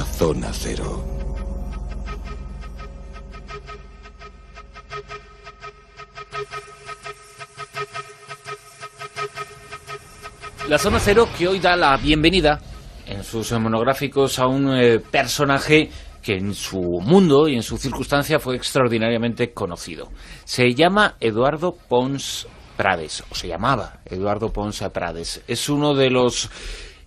la Zona Cero. La Zona Cero, que hoy da la bienvenida en sus monográficos a un personaje que en su mundo y en su circunstancia fue extraordinariamente conocido. Se llama Eduardo Pons Prades, o se llamaba Eduardo Pons Prades. Es uno de los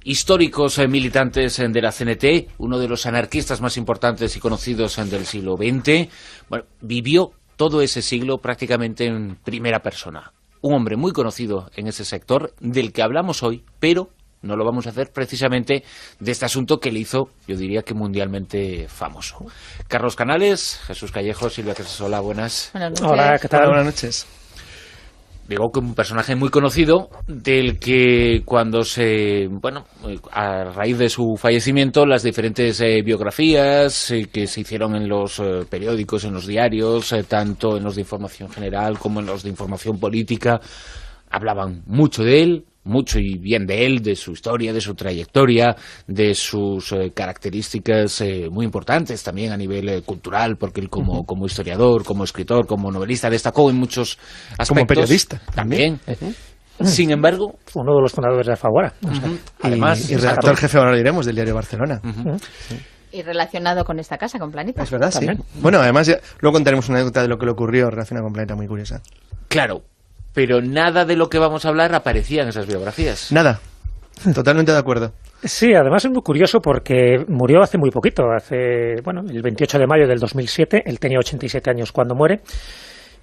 históricos militantes de la CNT, uno de los anarquistas más importantes y conocidos del siglo XX. Bueno, vivió todo ese siglo prácticamente en primera persona. Un hombre muy conocido en ese sector, del que hablamos hoy, pero no lo vamos a hacer precisamente de este asunto que le hizo, yo diría que mundialmente famoso. Carlos Canales, Jesús Callejo, Silvia Casasola, buenas. Buenas noches. Hola, ¿qué tal? Hola, buenas noches. Digo que un personaje muy conocido, del que cuando a raíz de su fallecimiento, las diferentes biografías que se hicieron en los periódicos, en los diarios, tanto en los de información general como en los de información política, hablaban mucho de él, mucho y bien de él, de su historia, de su trayectoria, de sus características muy importantes también a nivel cultural, porque él como historiador, como escritor, como novelista, destacó en muchos aspectos. Como periodista también. Sin embargo, fue uno de los fundadores de Alfaguara. Además, y redactor jefe, ahora lo diremos, del diario Barcelona. Y relacionado con esta casa, con Planeta. Es verdad, ¿También? sí. Bueno, además, luego contaremos una anécdota de lo que le ocurrió relacionada con Planeta muy curiosa. claro, pero nada de lo que vamos a hablar aparecía en esas biografías. Nada. Totalmente de acuerdo. Sí, además es muy curioso porque murió hace muy poquito, el 28 de mayo del 2007, él tenía 87 años cuando muere,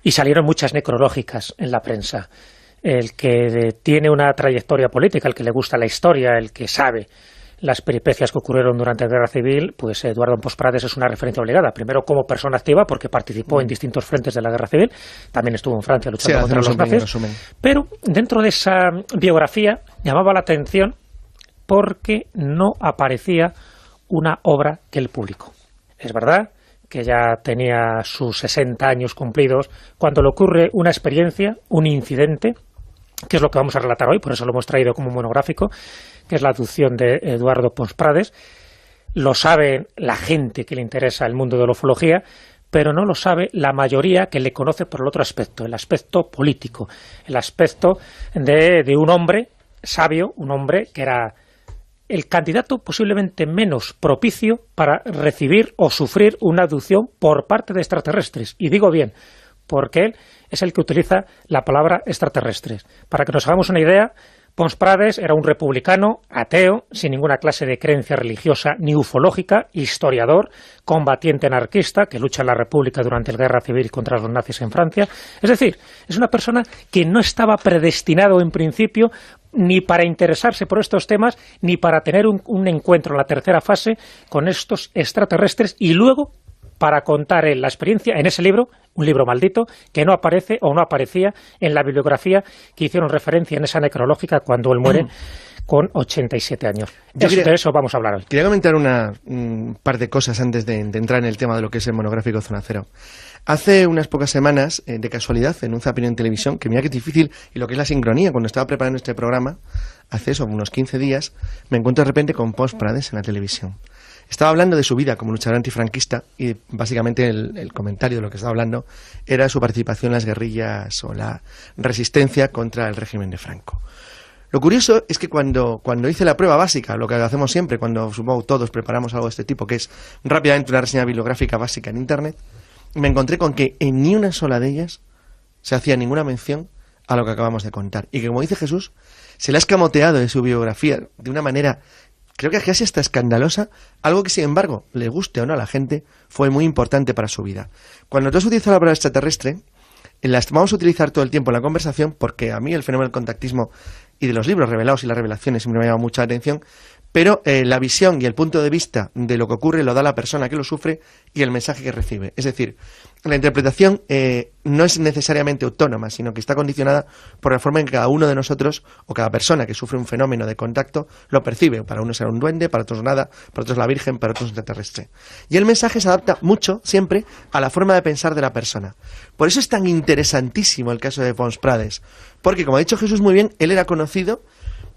y salieron muchas necrológicas en la prensa. El que tiene una trayectoria política, el que le gusta la historia, el que sabe las peripecias que ocurrieron durante la Guerra Civil, pues Eduardo Pons Prades es una referencia obligada. Primero como persona activa, porque participó en distintos frentes de la Guerra Civil, también estuvo en Francia luchando contra los nazis, pero dentro de esa biografía llamaba la atención porque no aparecía una obra que él publicó. Es verdad que ya tenía sus 60 años cumplidos cuando le ocurre una experiencia, un incidente, que es lo que vamos a relatar hoy, por eso lo hemos traído como monográfico, que es la abducción de Eduardo Pons Prades. Lo sabe la gente que le interesa el mundo de la ufología, pero no lo sabe la mayoría que le conoce por el otro aspecto, el aspecto político, el aspecto de un hombre sabio, un hombre que era el candidato posiblemente menos propicio para recibir o sufrir una abducción por parte de extraterrestres. Y digo bien, porque él es el que utiliza la palabra extraterrestres. Para que nos hagamos una idea, Pons Prades era un republicano, ateo, sin ninguna clase de creencia religiosa ni ufológica, historiador, combatiente anarquista, que lucha en la República durante la Guerra Civil contra los nazis en Francia. Es decir, es una persona que no estaba predestinado en principio ni para interesarse por estos temas, ni para tener un encuentro en la tercera fase con estos extraterrestres, y luego para contar la experiencia en ese libro, un libro maldito, que no aparece o no aparecía en la bibliografía que hicieron referencia en esa necrológica cuando él muere con 87 años. De eso vamos a hablar hoy. Quería comentar un par de cosas antes de entrar en el tema de lo que es el monográfico Zona Cero. Hace unas pocas semanas, de casualidad, en un zapping en televisión, que mira que es difícil, y lo que es la sincronía, cuando estaba preparando este programa, hace eso, unos 15 días, me encuentro de repente con Pons Prades en la televisión. Estaba hablando de su vida como luchador antifranquista y básicamente el comentario de lo que estaba hablando era su participación en las guerrillas o la resistencia contra el régimen de Franco. Lo curioso es que cuando hice la prueba básica, lo que hacemos siempre cuando supongo todos preparamos algo de este tipo, que es rápidamente una reseña bibliográfica básica en Internet, me encontré con que en ni una sola de ellas se hacía ninguna mención a lo que acabamos de contar. Y que, como dice Jesús, se le ha escamoteado de su biografía de una manera, creo que casi hasta escandalosa, algo que, sin embargo, le guste o no a la gente, fue muy importante para su vida. Cuando tú has utilizado la palabra extraterrestre, las vamos a utilizar todo el tiempo en la conversación, porque a mí el fenómeno del contactismo y de los libros revelados y las revelaciones siempre me ha llamado mucha atención, pero la visión y el punto de vista de lo que ocurre lo da la persona que lo sufre y el mensaje que recibe. Es decir, la interpretación no es necesariamente autónoma, sino que está condicionada por la forma en que cada uno de nosotros o cada persona que sufre un fenómeno de contacto lo percibe. Para unos será un duende, para otros nada, para otros la Virgen, para otros un extraterrestre. Y el mensaje se adapta mucho, siempre, a la forma de pensar de la persona. Por eso es tan interesantísimo el caso de Pons Prades, porque, como ha dicho Jesús muy bien, él era conocido.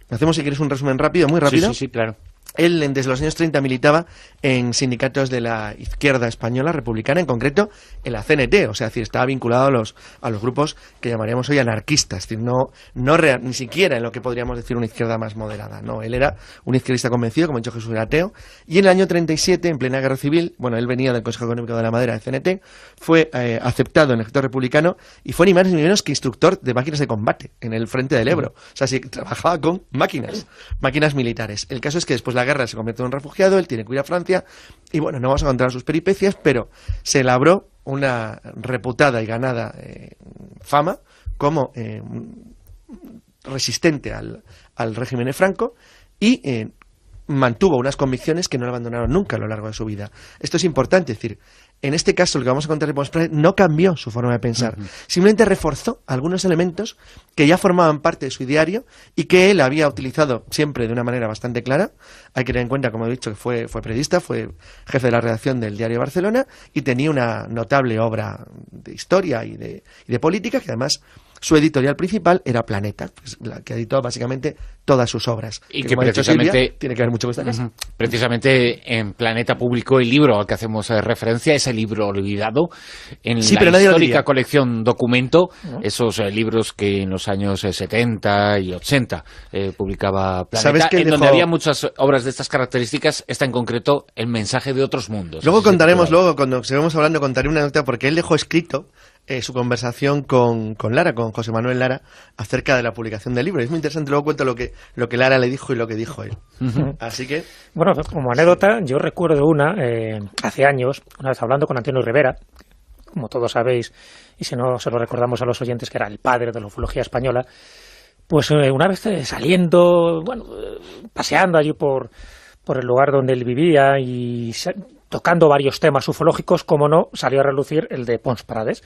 Hacemos, si quieres, un resumen rápido, muy rápido. Sí, claro. Él desde los años 30 militaba en sindicatos de la izquierda española republicana, en concreto en la CNT, o sea, es decir, estaba vinculado a los grupos que llamaríamos hoy anarquistas, es decir, ni siquiera en lo que podríamos decir una izquierda más moderada, no, él era un izquierdista convencido, como ha dicho Jesús, era ateo, y en el año 37, en plena guerra civil, bueno, él venía del Consejo Económico de la Madera, de CNT, fue aceptado en el ejército republicano y fue ni más ni menos que instructor de máquinas de combate en el frente del Ebro, o sea, sí, trabajaba con máquinas militares. El caso es que después de la guerra se convierte en un refugiado, él tiene que ir a Francia y bueno, no vamos a contar sus peripecias, pero se labró una reputada y ganada fama como resistente al régimen de Franco y mantuvo unas convicciones que no le abandonaron nunca a lo largo de su vida. Esto es importante, es decir, en este caso, lo que vamos a contar de Pons Prades no cambió su forma de pensar, simplemente reforzó algunos elementos que ya formaban parte de su ideario y que él había utilizado siempre de una manera bastante clara. Hay que tener en cuenta, como he dicho, que fue periodista, fue jefe de la redacción del Diario de Barcelona y tenía una notable obra de historia y de política, que además su editorial principal era Planeta, la que editó básicamente todas sus obras. Y que precisamente Silvia, tiene que ver mucho con esta casa. Precisamente en Planeta publicó el libro al que hacemos referencia, ese libro olvidado, en sí, la histórica colección Documento, esos libros que en los años 70 y 80 publicaba Planeta, en donde había muchas obras de estas características, esta en concreto, El mensaje de otros mundos. Luego contaremos, cuando sigamos hablando, contaré una nota, porque él dejó escrito su conversación con Lara, con José Manuel Lara, acerca de la publicación del libro. Es muy interesante, luego cuento lo que Lara le dijo y lo que dijo él. Así que... Bueno, como anécdota, yo recuerdo hace años, una vez hablando con Antonio Rivera, como todos sabéis, y si no se lo recordamos a los oyentes, que era el padre de la ufología española, pues una vez saliendo, paseando allí por el lugar donde él vivía y tocando varios temas ufológicos, como no, salió a relucir el de Pons Prades,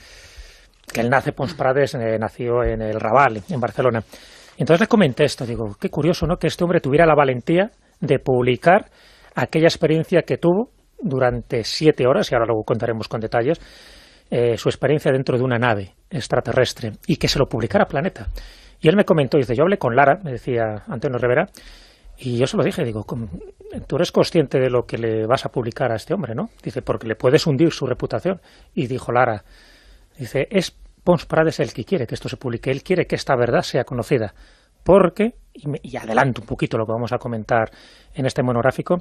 que él Pons Prades nació en el Raval, en Barcelona. Entonces le comenté esto, digo, qué curioso, ¿no?, que este hombre tuviera la valentía de publicar aquella experiencia que tuvo durante 7 horas, y ahora luego contaremos con detalles, su experiencia dentro de una nave extraterrestre, y que se lo publicara Planeta. Y él me comentó, dice, yo hablé con Lara, me decía Antonio Rivera, y yo se lo dije, digo, tú eres consciente de lo que le vas a publicar a este hombre, ¿no? Dice, porque le puedes hundir su reputación. Y dijo Lara, dice, es Pons Prades el que quiere que esto se publique, él quiere que esta verdad sea conocida, porque, y adelanto un poquito lo que vamos a comentar en este monográfico,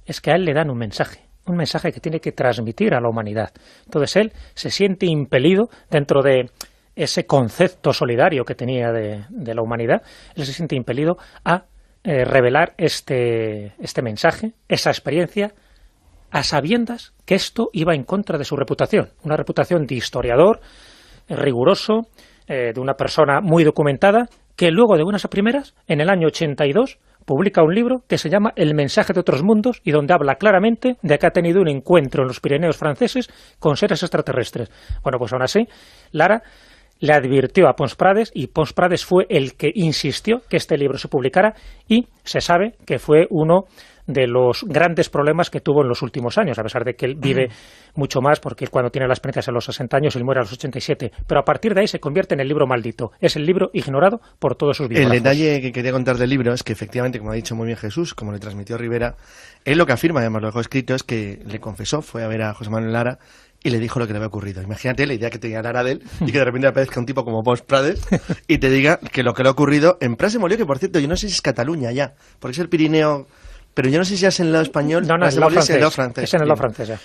es que a él le dan un mensaje que tiene que transmitir a la humanidad. Entonces él se siente impelido dentro de ese concepto solidario que tenía de la humanidad, él se siente impelido a revelar este mensaje, esa experiencia, a sabiendas que esto iba en contra de su reputación, una reputación de historiador riguroso, de una persona muy documentada, que luego de buenas a primeras, en el año 82, publica un libro que se llama El mensaje de otros mundos, y donde habla claramente de que ha tenido un encuentro en los Pirineos franceses con seres extraterrestres. Bueno, pues aún así, Lara le advirtió a Pons Prades, y Pons Prades fue el que insistió que este libro se publicara, y se sabe que fue uno de los grandes problemas que tuvo en los últimos años, a pesar de que él vive mucho más, porque cuando tiene las experiencias a los 60 años, él muere a los 87, pero a partir de ahí se convierte en el libro maldito, es el libro ignorado por todos sus biógrafos. El detalle que quería contar del libro es que efectivamente, como ha dicho muy bien Jesús, como le transmitió Rivera, él lo que afirma, además lo dejó escrito, es que le confesó, fue a ver a José Manuel Lara y le dijo lo que le había ocurrido. Imagínate la idea que tenía Lara de él y que de repente aparezca un tipo como Pons Prades y te diga que lo que le ha ocurrido en Prats de Molló, que por cierto, yo no sé si es Cataluña ya, porque es el Pirineo, pero yo no sé si es en el lado español. No, es en el lado francés. Es en el lado francés, ya.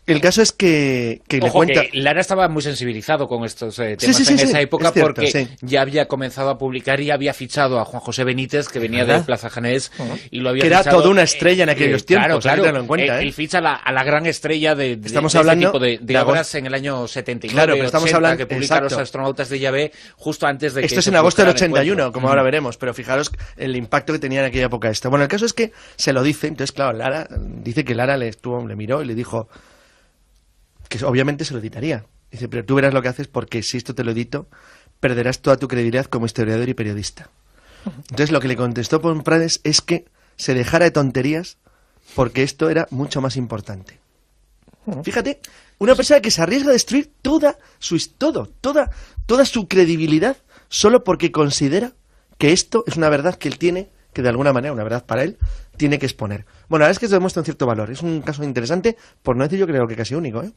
El caso es que le cuenta... que Lara estaba muy sensibilizado con estos temas en esa época, cierto, porque ya había comenzado a publicar y había fichado a Juan José Benítez, que venía de Plaza Janés, y lo había que fichado, era toda una estrella en aquellos tiempos, claro, en cuenta, él ficha a la gran estrella de estamos de hablando este tipo de obras en el año 79, claro, pero estamos 80, hablando, que publica Los astronautas de Yahvé, justo antes de que... Esto es en agosto del 81, como ahora veremos, pero fijaros el impacto que tenía en aquella época esto. Bueno, el caso es que se lo dice, entonces claro, Lara dice que Lara le miró y le dijo que obviamente se lo editaría. Dice, pero tú verás lo que haces, porque si esto te lo edito, perderás toda tu credibilidad como historiador y periodista. Entonces lo que le contestó Pons Prades es que se dejara de tonterías, porque esto era mucho más importante. Fíjate, una persona que se arriesga a destruir toda su credibilidad solo porque considera que esto es una verdad que él tiene que de alguna manera, una verdad para él, tiene que exponer. Bueno, la verdad es que se demuestra un cierto valor. Es un caso interesante, por no decir yo creo que casi único, ¿eh?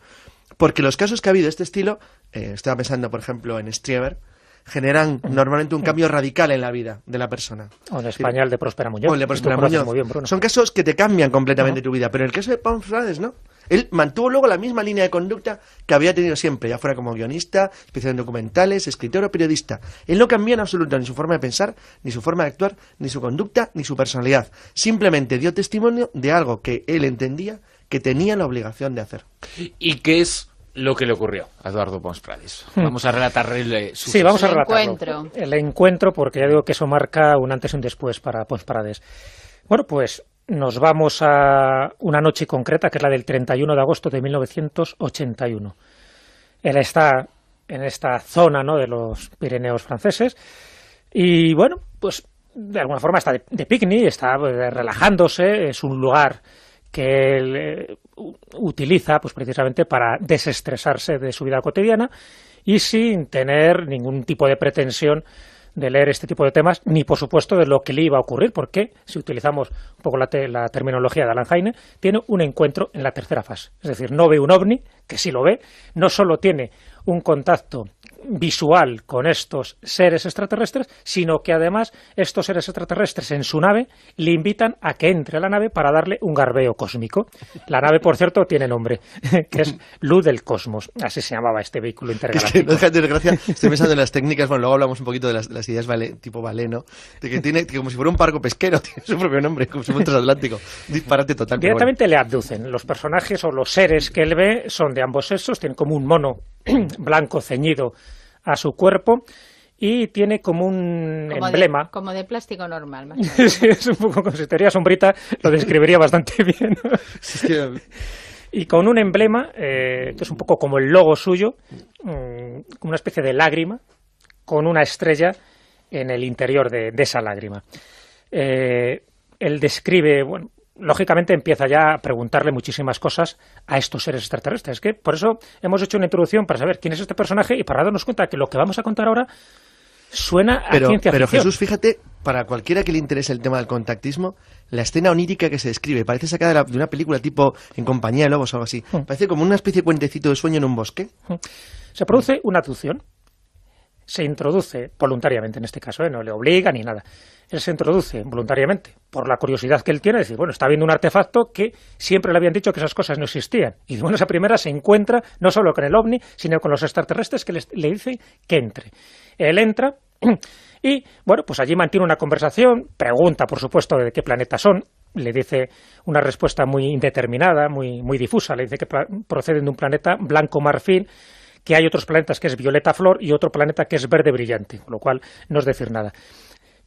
Porque los casos que ha habido de este estilo, estaba pensando, por ejemplo, en Strieber, generan normalmente un cambio radical en la vida de la persona. O en España el de Próspera Muñoz. O el de Próspera Muñoz. Muy bien, Bruno. Son casos que te cambian completamente tu vida, pero en el caso de Pons Frades, ¿no? Él mantuvo luego la misma línea de conducta que había tenido siempre, ya fuera como guionista, especialista en documentales, escritor o periodista. Él no cambió en absoluto ni su forma de pensar, ni su forma de actuar, ni su conducta, ni su personalidad. Simplemente dio testimonio de algo que él entendía que tenía la obligación de hacer. ¿Y qué es lo que le ocurrió a Eduardo Pons Prades? Vamos a relatarle su... Sí, vamos a relatarlo. Encuentro. El encuentro, porque ya digo que eso marca un antes y un después para Pons Prades. Bueno, pues nos vamos a una noche concreta, que es la del 31 de agosto de 1981. Él está en esta zona, ¿no?, de los Pirineos franceses y, bueno, pues de alguna forma está de picnic, está relajándose, es un lugar que él utiliza pues precisamente para desestresarse de su vida cotidiana y sin tener ningún tipo de pretensión de leer este tipo de temas, ni por supuesto de lo que le iba a ocurrir, porque si utilizamos un poco la terminología de Alan Heine, tiene un encuentro en la tercera fase. Es decir, no ve un ovni, que sí lo ve, no solo tiene un contacto visual con estos seres extraterrestres, sino que además estos seres extraterrestres en su nave le invitan a que entre a la nave para darle un garbeo cósmico. La nave, por cierto, tiene nombre, que es Luz del Cosmos. Así se llamaba este vehículo intergaláctico. Es que no deja de desgracia, estoy pensando en las técnicas, bueno, luego hablamos un poquito de las ideas tipo ballet, ¿no? De que tiene, que como si fuera un barco pesquero, tiene su propio nombre, como si fuera un transatlántico. Disparate total. Directamente le abducen. Los personajes o los seres que él ve son de ambos sexos, tienen como un mono blanco ceñido a su cuerpo y tiene como un emblema. Como de plástico normal, más o menos. Sí, es un poco como si teoría sombrita, lo describiría bastante bien. Y con un emblema, que es un poco como el logo suyo, una especie de lágrima, con una estrella en el interior de esa lágrima. Él describe, bueno, lógicamente empieza ya a preguntarle muchísimas cosas a estos seres extraterrestres, que por eso hemos hecho una introducción para saber quién es este personaje y para darnos cuenta que lo que vamos a contar ahora suena a ciencia ficción. Pero Jesús, fíjate, para cualquiera que le interese el tema del contactismo, la escena onírica que se describe parece sacada de una película tipo En compañía de lobos o algo así. Parece como una especie de cuentecito de sueño en un bosque. Se produce una abducción. Se introduce voluntariamente en este caso, no le obliga ni nada. Él se introduce voluntariamente por la curiosidad que él tiene, de decir, bueno, está viendo un artefacto que siempre le habían dicho que esas cosas no existían. Y bueno, esa primera se encuentra no solo con el ovni, sino con los extraterrestres que le dicen que entre. Él entra y, bueno, pues allí mantiene una conversación, pregunta, por supuesto, de qué planeta son, le dice una respuesta muy indeterminada, muy difusa, le dice que proceden de un planeta blanco marfil, que hay otros planetas que es violeta flor y otro planeta que es verde brillante, con lo cual no es decir nada.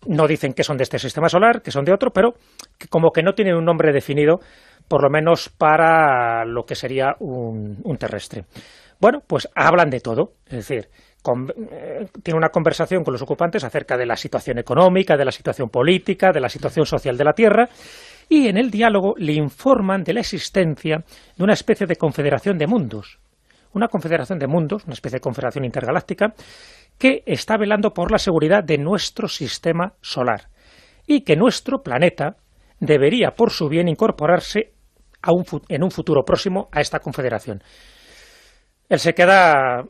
No dicen que son de este sistema solar, que son de otro, pero que como que no tienen un nombre definido, por lo menos para lo que sería un terrestre. Bueno, pues hablan de todo, es decir, tiene una conversación con los ocupantes acerca de la situación económica, de la situación política, de la situación social de la Tierra, y en el diálogo le informan de la existencia de una especie de confederación de mundos. Una confederación de mundos, una especie de confederación intergaláctica, que está velando por la seguridad de nuestro sistema solar y que nuestro planeta debería, por su bien, incorporarse en un futuro próximo a esta confederación. Él se queda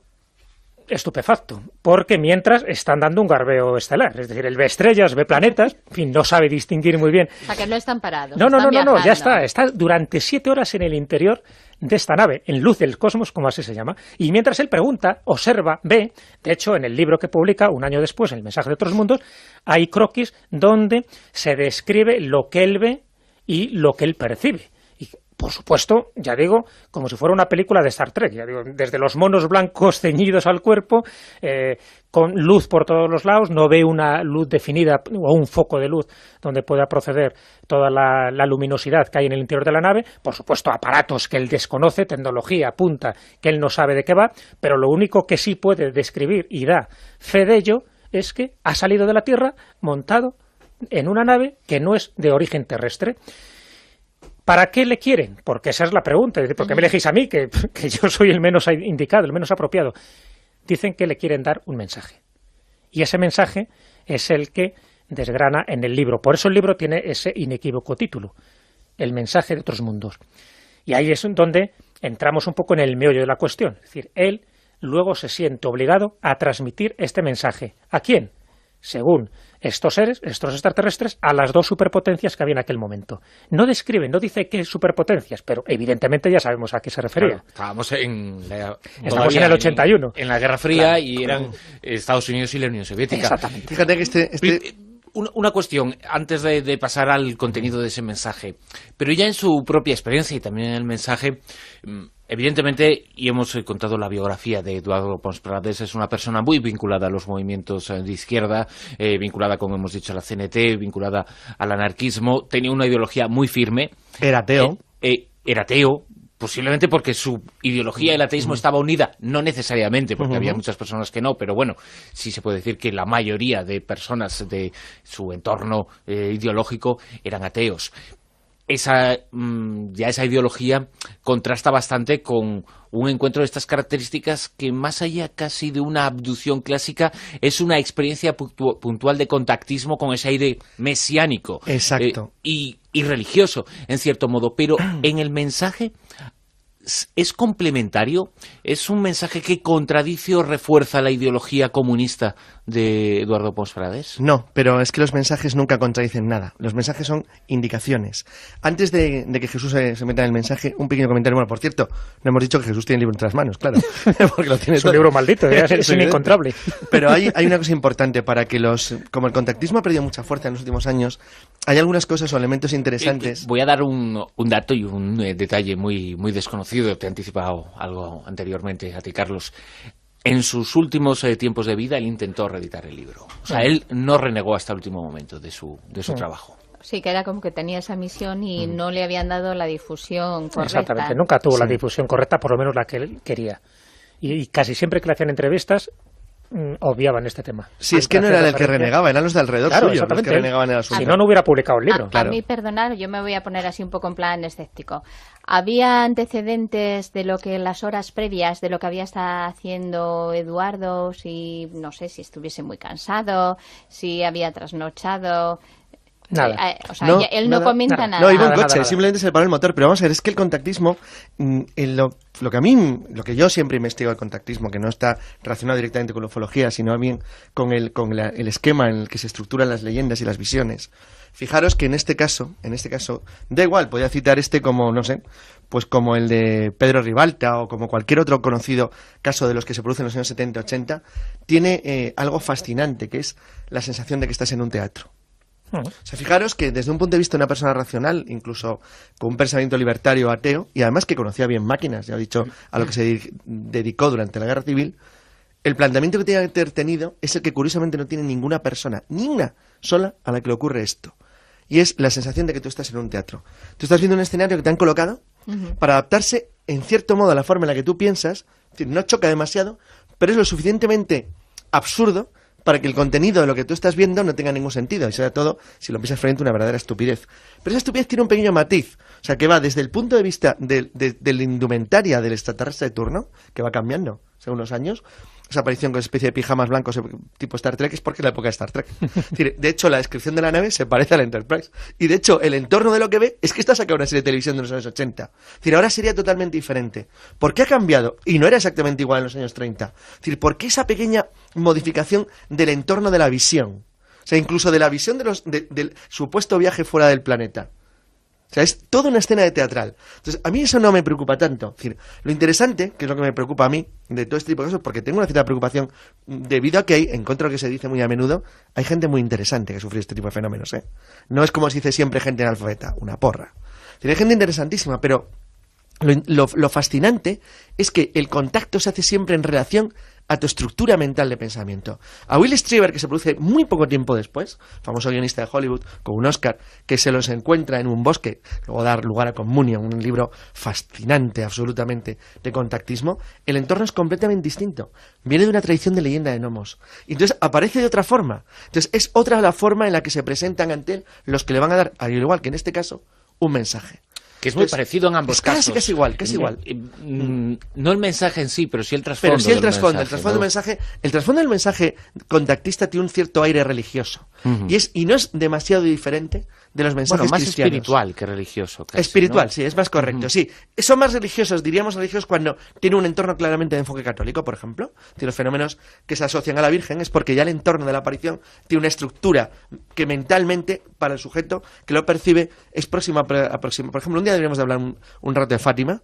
estupefacto, porque mientras están dando un garbeo estelar, es decir, él ve estrellas, ve planetas, en fin, no sabe distinguir muy bien. O sea, que no están parados. No, ya está durante 7 horas en el interior de esta nave, en Luz del Cosmos, como así se llama, y mientras él pregunta, observa, ve, de hecho, en el libro que publica un año después, en El mensaje de otros mundos, hay croquis donde se describe lo que él ve y lo que él percibe. Por supuesto, ya digo, como si fuera una película de Star Trek, ya digo, desde los monos blancos ceñidos al cuerpo, con luz por todos los lados, no ve una luz definida o un foco de luz donde pueda proceder toda la luminosidad que hay en el interior de la nave, por supuesto aparatos que él desconoce, tecnología punta que él no sabe de qué va, pero lo único que sí puede describir y da fe de ello es que ha salido de la Tierra montado en una nave que no es de origen terrestre. ¿Para qué le quieren? Porque esa es la pregunta. ¿Por qué me elegís a mí, que yo soy el menos indicado, el menos apropiado? Dicen que le quieren dar un mensaje. Y ese mensaje es el que desgrana en el libro. Por eso el libro tiene ese inequívoco título, El mensaje de otros mundos. Y ahí es donde entramos un poco en el meollo de la cuestión. Es decir, él luego se siente obligado a transmitir este mensaje. ¿A quién? Según estos seres, estos extraterrestres, a las dos superpotencias que había en aquel momento. No describe, no dice qué superpotencias, pero evidentemente ya sabemos a qué se refería. Claro, estábamos en el 81. En la Guerra Fría, claro, y eran Estados Unidos y la Unión Soviética. Exactamente. Fíjate que Una cuestión, antes de pasar al contenido de ese mensaje, pero ya en su propia experiencia y también en el mensaje, evidentemente, y hemos contado la biografía de Eduardo Pons Prades, es una persona muy vinculada a los movimientos de izquierda, vinculada, como hemos dicho, a la CNT, vinculada al anarquismo, tenía una ideología muy firme. Era ateo. Era ateo. Posiblemente porque su ideología, el ateísmo, estaba unida, no necesariamente, porque había muchas personas que no, pero bueno, sí se puede decir que la mayoría de personas de su entorno ideológico eran ateos. Esa ideología contrasta bastante con un encuentro de estas características que, más allá casi de una abducción clásica, es una experiencia puntual de contactismo con ese aire mesiánico. Exacto. Y religioso, en cierto modo, pero en el mensaje es complementario, es un mensaje que contradice o refuerza la ideología comunista de Eduardo Pons Prades. No, pero es que los mensajes nunca contradicen nada. Los mensajes son indicaciones. Antes de que Jesús se meta en el mensaje, un pequeño comentario. Bueno, por cierto, no hemos dicho que Jesús tiene el libro entre las manos, claro. Porque lo tiene es un libro maldito, es inencontrable. Pero hay una cosa importante para que como el contactismo ha perdido mucha fuerza en los últimos años, hay algunas cosas o elementos interesantes. Voy a dar un dato y un detalle muy, muy desconocido. Te he anticipado algo anteriormente a ti, Carlos. En sus últimos tiempos de vida, él intentó reeditar el libro. O sea, él no renegó hasta el último momento de su trabajo. Sí, que era como que tenía esa misión y no le habían dado la difusión correcta. Exactamente, nunca tuvo la difusión correcta, por lo menos la que él quería. Y casi siempre que le hacían entrevistas, obviaban este tema. Sí, es que no era el que renegaba, eran los de alrededor suyo los que renegaban el asunto. Si no, no hubiera publicado el libro. A mí, perdonar, yo me voy a poner así un poco en plan escéptico. ¿Había antecedentes de lo que en las horas previas, de lo que había estado haciendo Eduardo, si, no sé, si estuviese muy cansado, si había trasnochado? Nada. O sea, él no comenta nada. No, iba en coche, nada. simplemente se le paró el motor. Pero vamos a ver, es que el contactismo, lo que yo siempre investigo el contactismo, que no está relacionado directamente con la ufología, sino bien con el esquema en el que se estructuran las leyendas y las visiones. Fijaros que en este caso, da igual, podría citar como, no sé, pues como el de Pedro Ribalta o como cualquier otro conocido caso de los que se producen en los años 70-80, tiene algo fascinante, que es la sensación de que estás en un teatro. O sea, fijaros que desde un punto de vista de una persona racional, incluso con un pensamiento libertario ateo, y además que conocía bien máquinas, ya he dicho, a lo que se dedicó durante la Guerra Civil, el planteamiento que tiene que haber tenido es el que curiosamente no tiene ninguna persona, ni una sola, a la que le ocurre esto. Y es la sensación de que tú estás en un teatro. Tú estás viendo un escenario que te han colocado para adaptarse, en cierto modo, a la forma en la que tú piensas. Es decir, no choca demasiado, pero es lo suficientemente absurdo para que el contenido de lo que tú estás viendo no tenga ningún sentido y sea todo, si lo piensas frente, una verdadera estupidez. Pero esa estupidez tiene un pequeño matiz, o sea, que va desde el punto de vista de la indumentaria del extraterrestre de turno, que va cambiando según los años. Esa aparición con esa especie de pijamas blancos tipo Star Trek es porque es la época de Star Trek. Es decir, de hecho, la descripción de la nave se parece a la Enterprise. Y de hecho, el entorno de lo que ve es que está sacado una serie de televisión de los años 80. Es decir, ahora sería totalmente diferente. ¿Por qué ha cambiado? Y no era exactamente igual en los años 30. Es decir, ¿por qué esa pequeña modificación del entorno de la visión? O sea, incluso de la visión del supuesto viaje fuera del planeta. O sea, es toda una escena de teatral. Entonces, a mí eso no me preocupa tanto. Es decir, lo interesante, que es lo que me preocupa a mí, de todo este tipo de cosas, porque tengo una cierta preocupación, debido a que hay, en contra de lo que se dice muy a menudo, hay gente muy interesante que sufre este tipo de fenómenos, ¿eh? No es como se dice siempre gente analfabeta, una porra. Es decir, hay gente interesantísima, pero lo fascinante es que el contacto se hace siempre en relación a tu estructura mental de pensamiento. A Will Strieber, que se produce muy poco tiempo después, famoso guionista de Hollywood, con un Oscar, que se los encuentra en un bosque, luego dar lugar a Communion, un libro fascinante absolutamente de contactismo, el entorno es completamente distinto. Viene de una tradición de leyenda de gnomos. Y entonces aparece de otra forma. Entonces es otra la forma en la que se presentan ante él los que le van a dar, al igual que en este caso, un mensaje. Que es muy parecido en ambos casos. Casi igual, casi igual. No el mensaje en sí, pero sí el trasfondo. Pero sí el trasfondo. El trasfondo del mensaje contactista tiene un cierto aire religioso. Y no es demasiado diferente de los mensajes más cristianos. espiritual que religioso. Casi, espiritual, ¿no? sí, es más correcto. Sí, son más religiosos, diríamos religiosos, cuando tiene un entorno claramente de enfoque católico, por ejemplo. Tiene los fenómenos que se asocian a la Virgen, es porque ya el entorno de la aparición tiene una estructura que mentalmente, para el sujeto que lo percibe, es próxima a próxima. Por ejemplo, un día deberíamos de hablar un rato de Fátima,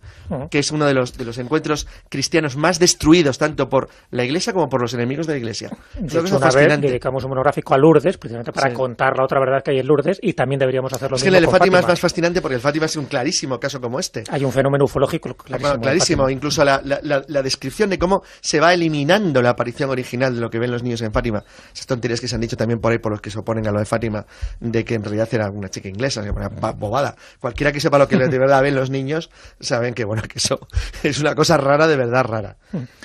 que es uno de los encuentros cristianos más destruidos, tanto por la Iglesia como por los enemigos de la Iglesia. De hecho, una vez dedicamos un monográfico a Lourdes, precisamente para contar la otra verdad que hay en Lourdes, y también deberíamos hacer lo mismo. Es que el de con Fátima es más fascinante porque el Fátima es un clarísimo caso como este. Hay un fenómeno ufológico clarísimo. Clarísimo, incluso la descripción de cómo se va eliminando la aparición original de lo que ven los niños en Fátima. Esas tonterías que se han dicho también por ahí por los que se oponen a lo de Fátima, de que en realidad era una chica inglesa, una bobada. Cualquiera que sepa lo que de verdad ven los niños, saben que bueno, que eso es una cosa rara, de verdad rara.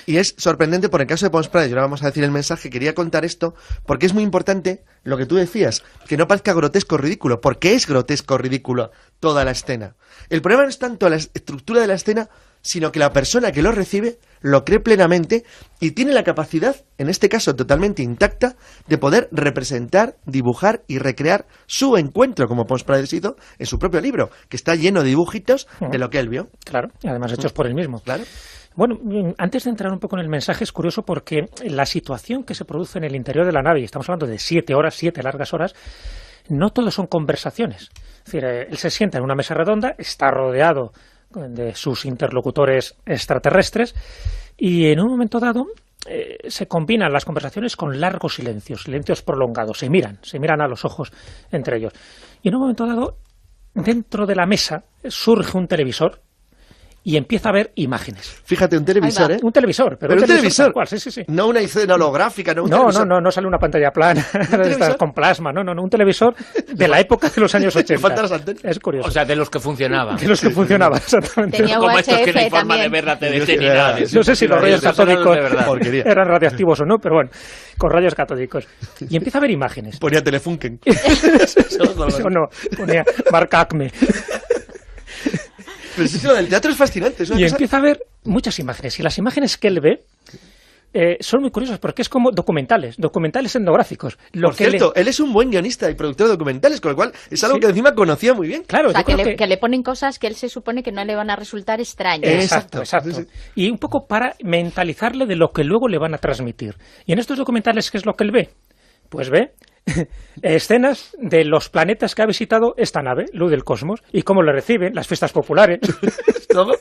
Y es sorprendente, por el caso de Pons Prades, y ahora vamos a decir el mensaje, quería contar esto, porque es muy importante lo que tú decías, que no parezca grotesco o ridículo, porque es grotesco o ridículo toda la escena. El problema no es tanto la estructura de la escena, sino que la persona que lo recibe lo cree plenamente y tiene la capacidad, en este caso totalmente intacta, de poder representar, dibujar y recrear su encuentro, como Pons Prades hizo en su propio libro, que está lleno de dibujitos de lo que él vio. Claro, y además hechos por él mismo. Claro. Bueno, antes de entrar un poco en el mensaje, es curioso porque la situación que se produce en el interior de la nave, y estamos hablando de 7 horas, 7 largas horas, no todo son conversaciones. Es decir, él se sienta en una mesa redonda, está rodeado de sus interlocutores extraterrestres, y en un momento dado se combinan las conversaciones con largos silencios prolongados, se miran a los ojos entre ellos. Y en un momento dado, dentro de la mesa surge un televisor y empieza a ver imágenes. Fíjate, un televisor, ¿eh? Un televisor, pero un televisor. Cual, sí. No una escena holográfica, no un televisor. No sale una pantalla plana con plasma, no, un televisor de la época de los años 80. Es curioso. O sea, de los que funcionaban. De los que funcionaban, exactamente. Tenía como estos que no hay UHF forma de ver la TDT ni nada. No sé si los rayos catódicos eran radiactivos o no, pero bueno, con rayos catódicos. Y empieza a ver imágenes. Ponía Telefunken. Eso no, ponía marca Acme. Pero eso del teatro es fascinante. Empieza a ver muchas imágenes. Y las imágenes que él ve son muy curiosas porque es como documentales etnográficos. Por cierto, él es un buen guionista y productor de documentales, con lo cual es algo que encima conocía muy bien. Claro, o sea, que le ponen cosas que él se supone que no le van a resultar extrañas. Exacto. Sí. Y un poco para mentalizarle de lo que luego le van a transmitir. Y en estos documentales, ¿qué es lo que él ve? Pues ve escenas de los planetas que ha visitado esta nave, Luz del Cosmos, y cómo le reciben, las fiestas populares. Todo,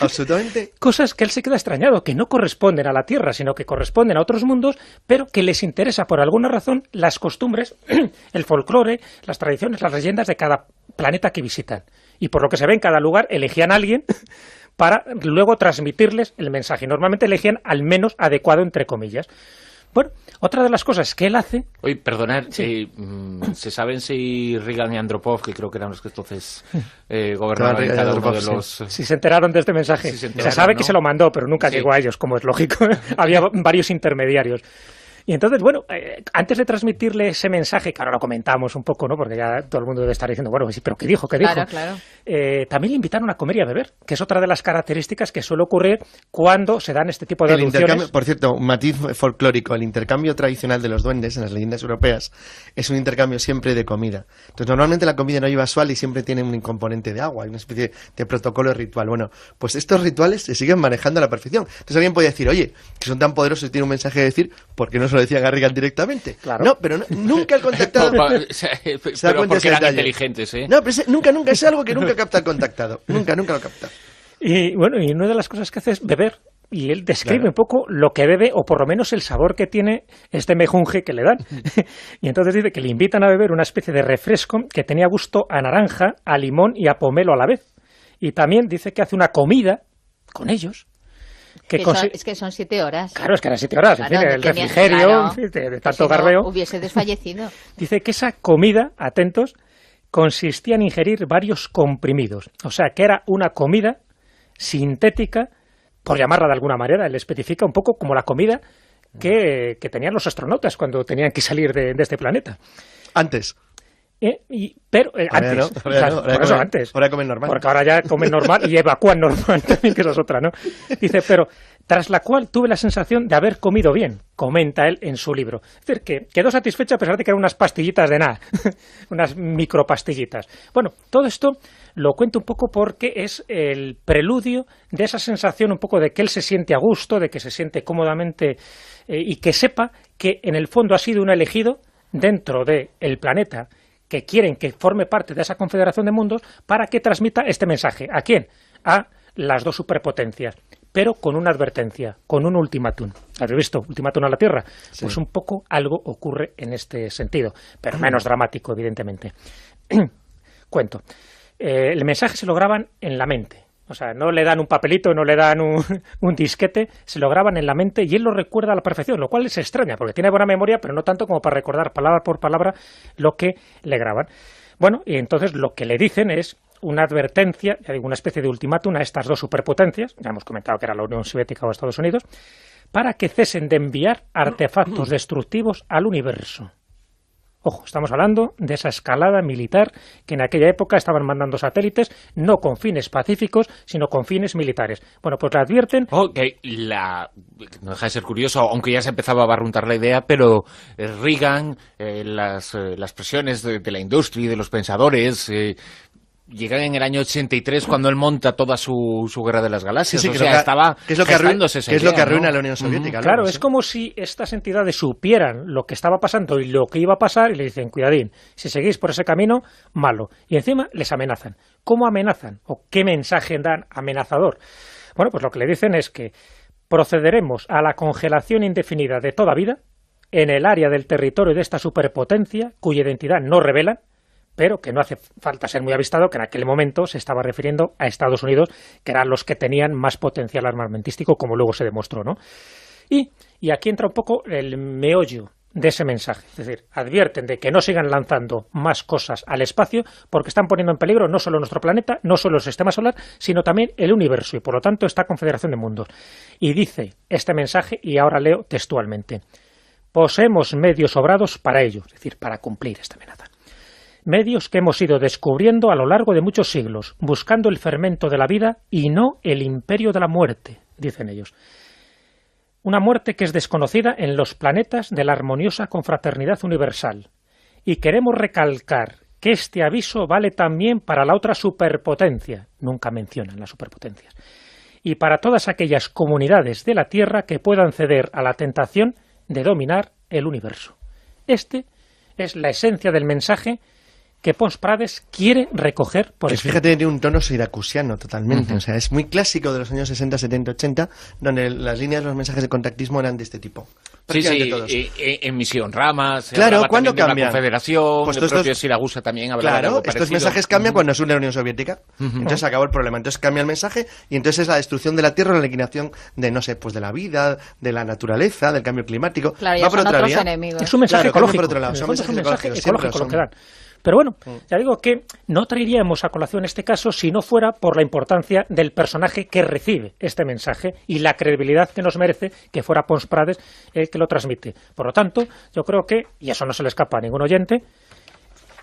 absolutamente. Cosas que él se queda extrañado, que no corresponden a la Tierra, sino que corresponden a otros mundos, pero que les interesa por alguna razón las costumbres, el folclore, las tradiciones, las leyendas de cada planeta que visitan. Y por lo que se ve en cada lugar, elegían a alguien para luego transmitirles el mensaje. Normalmente elegían al menos adecuado, entre comillas. Bueno, otra de las cosas que él hace... Oye, perdonad, ¿se saben si Reagan y Andropov, que creo que eran los que entonces gobernaban en cada uno de los... Si se enteraron de este mensaje. Se sabe que se lo mandó, pero nunca llegó a ellos, como es lógico. Había varios intermediarios. Y entonces, bueno, antes de transmitirle ese mensaje, que ahora lo comentamos un poco, ¿no? Porque ya todo el mundo debe estar diciendo, bueno, sí, pero ¿qué dijo? Claro. También le invitaron a comer y a beber, que es otra de las características que suele ocurrir cuando se dan este tipo de alusiones. Por cierto, un matiz folclórico, el intercambio tradicional de los duendes en las leyendas europeas es un intercambio siempre de comida. Entonces, normalmente la comida no lleva sal y siempre tiene un componente de agua, hay una especie de protocolo ritual. Bueno, pues estos rituales se siguen manejando a la perfección. Entonces alguien puede decir, oye, que son tan poderosos y tienen un mensaje de decir, ¿por qué no se lo decía Garrigan directamente? Claro. No, pero nunca el contactado se da cuenta porque eran detalle. inteligentes, ¿eh? No, pero nunca, es algo que nunca capta el contactado. Nunca lo capta. Y bueno, y una de las cosas que hace es beber. Y él describe un poco lo que bebe, o por lo menos el sabor que tiene este mejunje que le dan. Y entonces dice que le invitan a beber una especie de refresco que tenía gusto a naranja, a limón y a pomelo a la vez. Y también dice que hace una comida con ellos. Es que son 7 horas. Claro, es que eran 7 horas. Claro, en fin, el refrigerio, de tanto garbeo. Hubiese desfallecido. Dice que esa comida, atentos, consistía en ingerir varios comprimidos. O sea, que era una comida sintética, por llamarla de alguna manera. Él especifica un poco como la comida que tenían los astronautas cuando tenían que salir de este planeta. Antes. Pero antes, por eso antes. Ahora comen normal. Porque ahora ya comen normal y evacúan normal también, que esa es otra, ¿no? Dice, pero tras la cual tuve la sensación de haber comido bien, comenta él en su libro. Es decir, que quedó satisfecho a pesar de que eran unas pastillitas de nada, unas micropastillitas. Bueno, todo esto lo cuento un poco porque es el preludio de esa sensación un poco de que él se siente a gusto, de que se siente cómodamente y que sepa que en el fondo ha sido un elegido dentro del planeta que quieren que forme parte de esa confederación de mundos para que transmita este mensaje. ¿A quién? A las dos superpotencias, pero con una advertencia, con un ultimátum. ¿Has visto? Ultimátum a la Tierra. Sí. Pues un poco algo ocurre en este sentido, pero menos dramático, evidentemente. Cuento. El mensaje se lo graban en la mente. O sea, no le dan un papelito, no le dan un disquete, se lo graban en la mente y él lo recuerda a la perfección, lo cual les extraña, porque tiene buena memoria, pero no tanto como para recordar palabra por palabra lo que le graban. Bueno, y entonces lo que le dicen es una advertencia, ya digo, una especie de ultimátum a estas dos superpotencias, ya hemos comentado que era la Unión Soviética o Estados Unidos, para que cesen de enviar artefactos destructivos al universo. Ojo, estamos hablando de esa escalada militar que en aquella época estaban mandando satélites, no con fines pacíficos, sino con fines militares. Bueno, pues le advierten... no deja de ser curioso, aunque ya se empezaba a barruntar la idea, pero Reagan, las presiones de la industria y de los pensadores... llegan en el año 83 cuando él monta toda su guerra de las galaxias. Sí, o sea, estaba gestándose esa idea, es lo que arruina a la Unión Soviética. Claro, es como si estas entidades supieran lo que estaba pasando y lo que iba a pasar y le dicen, cuidadín, si seguís por ese camino, malo. Y encima les amenazan. ¿Cómo amenazan? ¿O qué mensaje dan amenazador? Bueno, pues lo que le dicen es que procederemos a la congelación indefinida de toda vida en el área del territorio de esta superpotencia cuya identidad no revelan, pero que no hace falta ser muy avistado, que en aquel momento se estaba refiriendo a Estados Unidos, que eran los que tenían más potencial armamentístico, como luego se demostró, ¿no? Y aquí entra un poco el meollo de ese mensaje, es decir, advierten de que no sigan lanzando más cosas al espacio, porque están poniendo en peligro no solo nuestro planeta, no solo el sistema solar, sino también el universo, y por lo tanto esta confederación de mundos. Y dice este mensaje, y ahora leo textualmente, poseemos medios sobrados para ello, es decir, para cumplir esta amenaza. Medios que hemos ido descubriendo a lo largo de muchos siglos, buscando el fermento de la vida y no el imperio de la muerte, dicen ellos. Una muerte que es desconocida en los planetas de la armoniosa confraternidad universal. Y queremos recalcar que este aviso vale también para la otra superpotencia, nunca mencionan las superpotencias, y para todas aquellas comunidades de la Tierra que puedan ceder a la tentación de dominar el universo. Este es la esencia del mensaje que Pons Prades quiere recoger por escrito. Fíjate, tiene un tono siracusiano totalmente. O sea, es muy clásico de los años 60, 70, 80, donde las líneas de los mensajes de contactismo eran de este tipo. Sí, todos. En Misión Ramas, claro, ¿cuándo cambian? La Confederación, pues el propio Siragusa también hablaba de algo parecido. Estos mensajes cambian cuando se une la Unión Soviética. Entonces acabó el problema. Entonces cambia el mensaje y entonces es la destrucción de la Tierra, la liquidación de, no sé, pues de la vida, de la naturaleza, del cambio climático. Claro, ya son otros enemigos. Es un mensaje ecológico. Por otro lado. Es un mensaje ecológico lo que dan. Pero bueno, ya digo que no traeríamos a colación este caso si no fuera por la importancia del personaje que recibe este mensaje y la credibilidad que nos merece que fuera Pons Prades el que lo transmite. Por lo tanto, yo creo que, y eso no se le escapa a ningún oyente,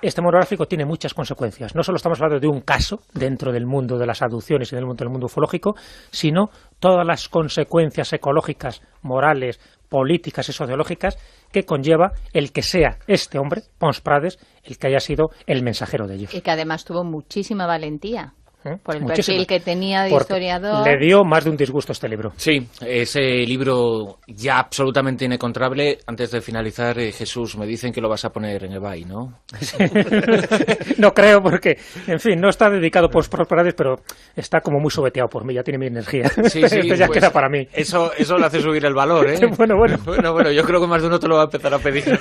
este monográfico tiene muchas consecuencias. No solo estamos hablando de un caso dentro del mundo de las abducciones y del mundo ufológico, sino todas las consecuencias ecológicas, morales, políticas y sociológicas que conlleva el que sea este hombre, Pons Prades, el que haya sido el mensajero de ellos. Y que además tuvo muchísima valentía. Por el perfil que tenía de historiador. Le dio más de un disgusto este libro. Sí, ese libro ya absolutamente inencontrable. Antes de finalizar, Jesús, me dicen que lo vas a poner en eBay, ¿no? No creo porque, en fin, no está dedicado por Prades, pero está como muy sobeteado por mí, ya tiene mi energía. Sí, Esto ya pues, queda para mí. Eso le hace subir el valor, ¿eh? Bueno, yo creo que más de uno te lo va a empezar a pedir.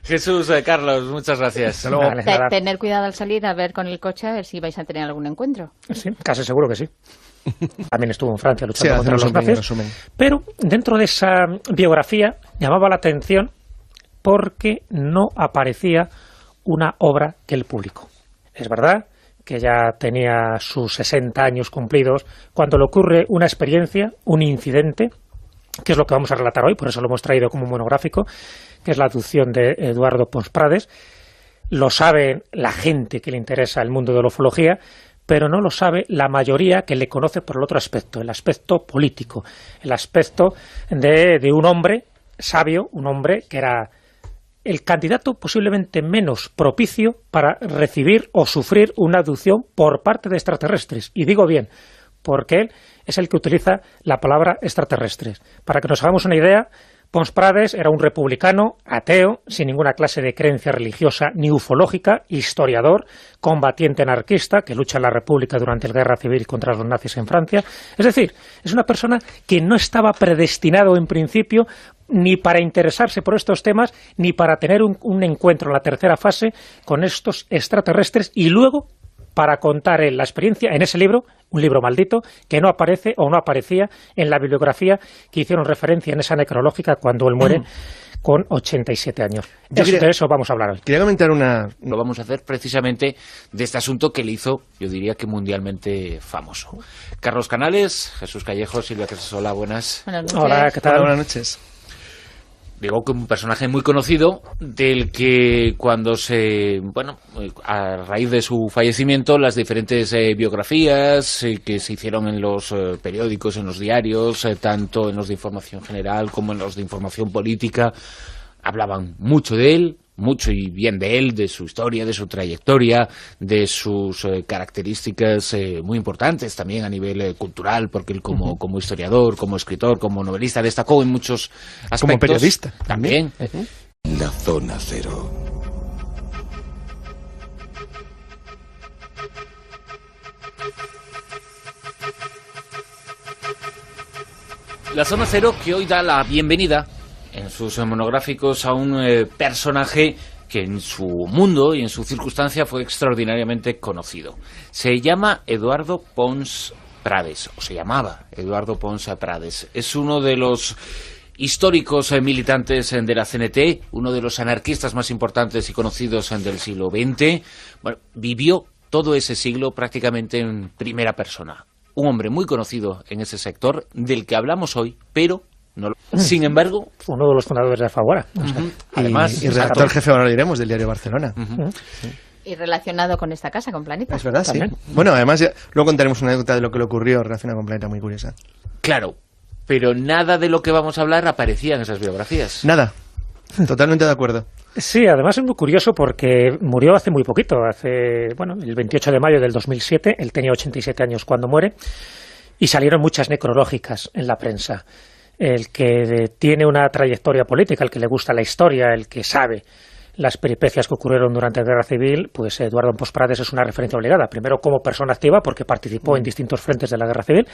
Jesús, Carlos, muchas gracias. Vale, tener cuidado al salir, a ver con el coche, a ver si vais a tener algún encuentro. Sí, casi seguro que sí. También estuvo en Francia luchando contra los nazis. Pero dentro de esa biografía llamaba la atención porque no aparecía una obra que él publicó. Es verdad que ya tenía sus 60 años cumplidos cuando le ocurre una experiencia, un incidente, que es lo que vamos a relatar hoy, por eso lo hemos traído como monográfico, que es la abducción de Eduardo Pons Prades. lo sabe la gente que le interesa el mundo de la ufología, pero no lo sabe la mayoría que le conoce por el otro aspecto, el aspecto político, el aspecto de un hombre sabio, un hombre que era el candidato posiblemente menos propicio para recibir o sufrir una abducción por parte de extraterrestres. Y digo bien, porque él es el que utiliza la palabra extraterrestres. Para que nos hagamos una idea, Pons Prades era un republicano, ateo, sin ninguna clase de creencia religiosa ni ufológica, historiador, combatiente anarquista, que lucha en la República durante la Guerra Civil contra los nazis en Francia. Es decir, es una persona que no estaba predestinado en principio ni para interesarse por estos temas, ni para tener un encuentro en la tercera fase con estos extraterrestres y luego para contar la experiencia en ese libro, un libro maldito, que no aparece o no aparecía en la bibliografía que hicieron referencia en esa necrológica cuando él muere con 87 años. De eso vamos a hablar hoy. Quería comentar Lo vamos a hacer precisamente de este asunto que le hizo, yo diría que mundialmente famoso. Carlos Canales, Jesús Callejo, Silvia Casasola, buenas. Buenas noches. Hola, ¿qué tal? Buenas noches. Digo que un personaje muy conocido del que cuando a raíz de su fallecimiento, las diferentes biografías que se hicieron en los periódicos, en los diarios, tanto en los de información general como en los de información política, hablaban mucho de él, mucho y bien de él, de su historia, de su trayectoria, de sus características muy importantes también a nivel cultural, porque él como historiador, como escritor, como novelista, destacó en muchos aspectos. Como periodista también. La Zona Cero. La Zona Cero, que hoy da la bienvenida en sus monográficos a un personaje que en su mundo y en su circunstancia fue extraordinariamente conocido. Se llama Eduardo Pons Prades, o se llamaba Eduardo Pons Prades. Es uno de los históricos militantes de la CNT, uno de los anarquistas más importantes y conocidos del siglo XX. Bueno, vivió todo ese siglo prácticamente en primera persona. Un hombre muy conocido en ese sector, del que hablamos hoy, pero sin embargo, uno de los fundadores de Alfaguara. Además, y redactor jefe, ahora lo diremos, del diario Barcelona. Y relacionado con esta casa, con Planeta. Es verdad, ¿también? sí. Bueno, además, luego contaremos una anécdota de lo que le ocurrió relacionada con Planeta muy curiosa. Claro, pero nada de lo que vamos a hablar aparecía en esas biografías. Nada. Totalmente de acuerdo. Sí, además es muy curioso porque murió hace muy poquito, el 28 de mayo del 2007, él tenía 87 años cuando muere, y salieron muchas necrológicas en la prensa. El que tiene una trayectoria política, el que le gusta la historia, el que sabe las peripecias que ocurrieron durante la Guerra Civil, pues Eduardo Pons Prades es una referencia obligada. Primero como persona activa, porque participó en distintos frentes de la Guerra Civil,